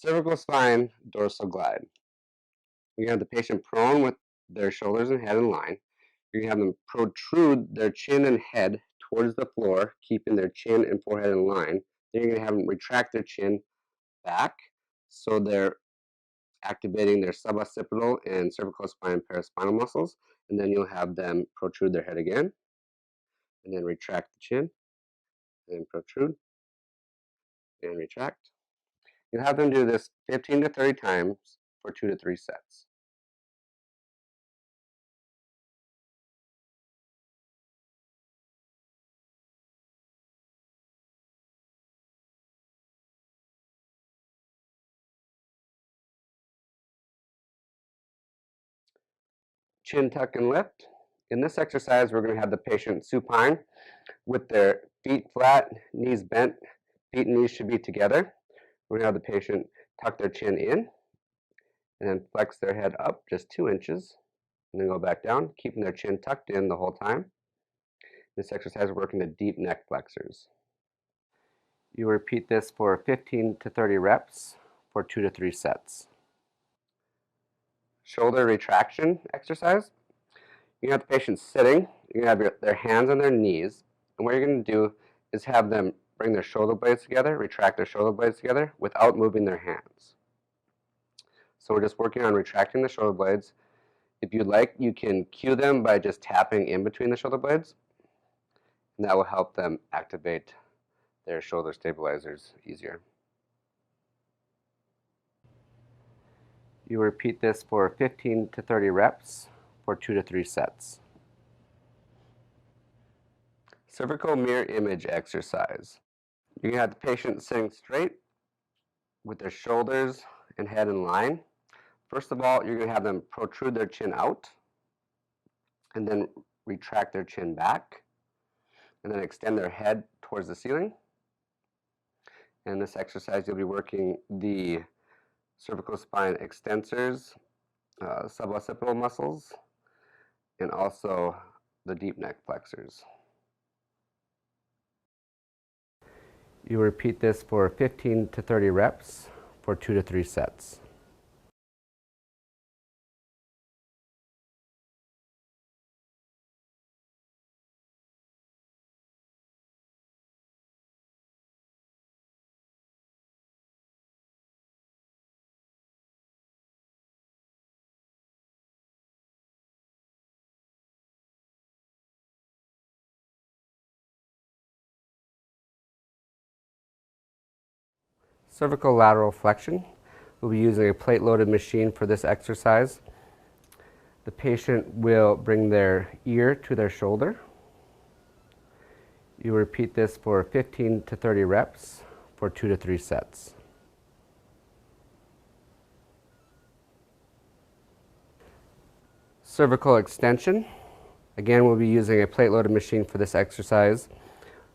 Cervical spine, dorsal glide. You can have the patient prone with their shoulders and head in line. You can have them protrude their chin and head towards the floor, keeping their chin and forehead in line. Then you're going to have them retract their chin back, so they're activating their suboccipital and cervical spine paraspinal muscles. And then you'll have them protrude their head again, and then retract the chin, and protrude, and retract. You'll have them do this 15 to 30 times for 2 to 3 sets. Chin tuck and lift. In this exercise, we're going to have the patient supine with their feet flat, knees bent. Feet and knees should be together. We're going to have the patient tuck their chin in and then flex their head up just 2 inches and then go back down, keeping their chin tucked in the whole time. This exercise is working the deep neck flexors. You repeat this for 15 to 30 reps for 2 to 3 sets. Shoulder retraction exercise. You have the patient sitting. You're going to have their hands on their knees. And what you're going to do is have them bring their shoulder blades together, retract their shoulder blades together without moving their hands. So we're just working on retracting the shoulder blades. If you'd like, you can cue them by just tapping in between the shoulder blades. And that will help them activate their shoulder stabilizers easier. You repeat this for 15 to 30 reps for 2 to 3 sets. Cervical mirror image exercise. You can have the patient sitting straight with their shoulders and head in line. First of all, you're going to have them protrude their chin out and then retract their chin back and then extend their head towards the ceiling. And in this exercise, you'll be working the cervical spine extensors, suboccipital muscles, and also the deep neck flexors. You repeat this for 15 to 30 reps for 2 to 3 sets. Cervical lateral flexion. We'll be using a plate-loaded machine for this exercise. The patient will bring their ear to their shoulder. You repeat this for 15 to 30 reps for 2 to 3 sets. Cervical extension. Again, we'll be using a plate-loaded machine for this exercise.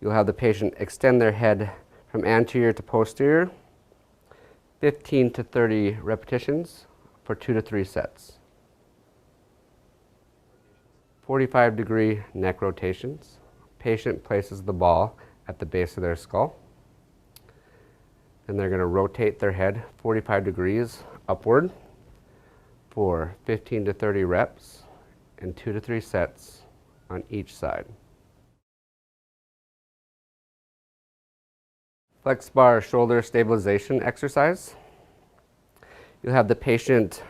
You'll have the patient extend their head from anterior to posterior, 15 to 30 repetitions for 2 to 3 sets. 45-degree neck rotations. Patient places the ball at the base of their skull. And they're going to rotate their head 45 degrees upward for 15 to 30 reps and 2 to 3 sets on each side. Flex bar shoulder stabilization exercise. You'll have the patient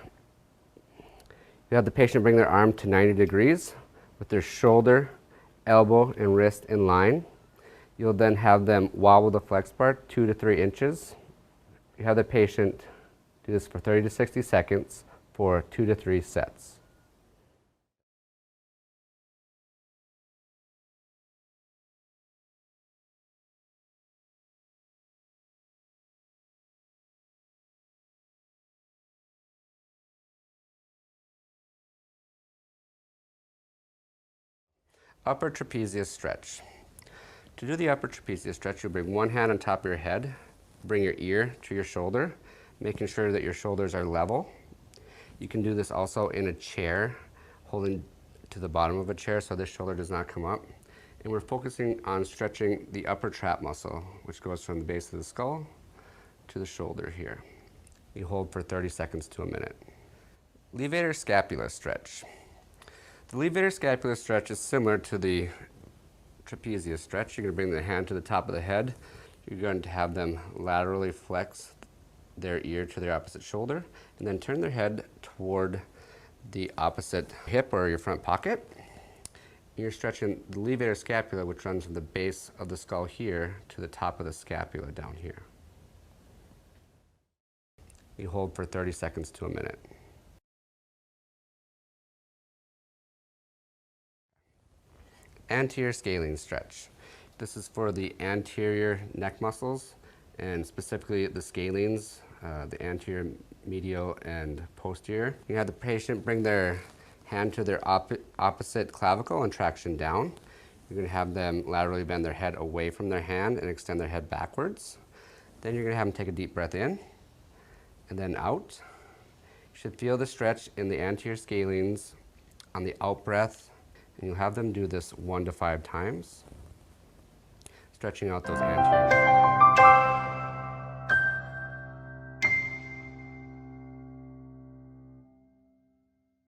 bring their arm to 90 degrees with their shoulder, elbow, and wrist in line. You'll then have them wobble the flex bar 2 to 3 inches. You have the patient do this for 30 to 60 seconds for 2 to 3 sets. Upper trapezius stretch. To do the upper trapezius stretch, you'll bring one hand on top of your head, bring your ear to your shoulder, making sure that your shoulders are level. You can do this also in a chair, holding to the bottom of a chair so this shoulder does not come up. And we're focusing on stretching the upper trap muscle, which goes from the base of the skull to the shoulder here. You hold for 30 seconds to a minute. Levator scapula stretch. The levator scapula stretch is similar to the trapezius stretch. You're going to bring the hand to the top of the head. You're going to have them laterally flex their ear to their opposite shoulder, and then turn their head toward the opposite hip or your front pocket. You're stretching the levator scapula, which runs from the base of the skull here to the top of the scapula down here. You hold for 30 seconds to a minute. Anterior scalene stretch. This is for the anterior neck muscles, and specifically the scalenes, the anterior, medial, and posterior. You have the patient bring their hand to their opposite clavicle and traction down. You're going to have them laterally bend their head away from their hand and extend their head backwards. Then you're going to have them take a deep breath in and then out. You should feel the stretch in the anterior scalenes on the out breath, and you'll have them do this 1 to 5 times, stretching out those anterior.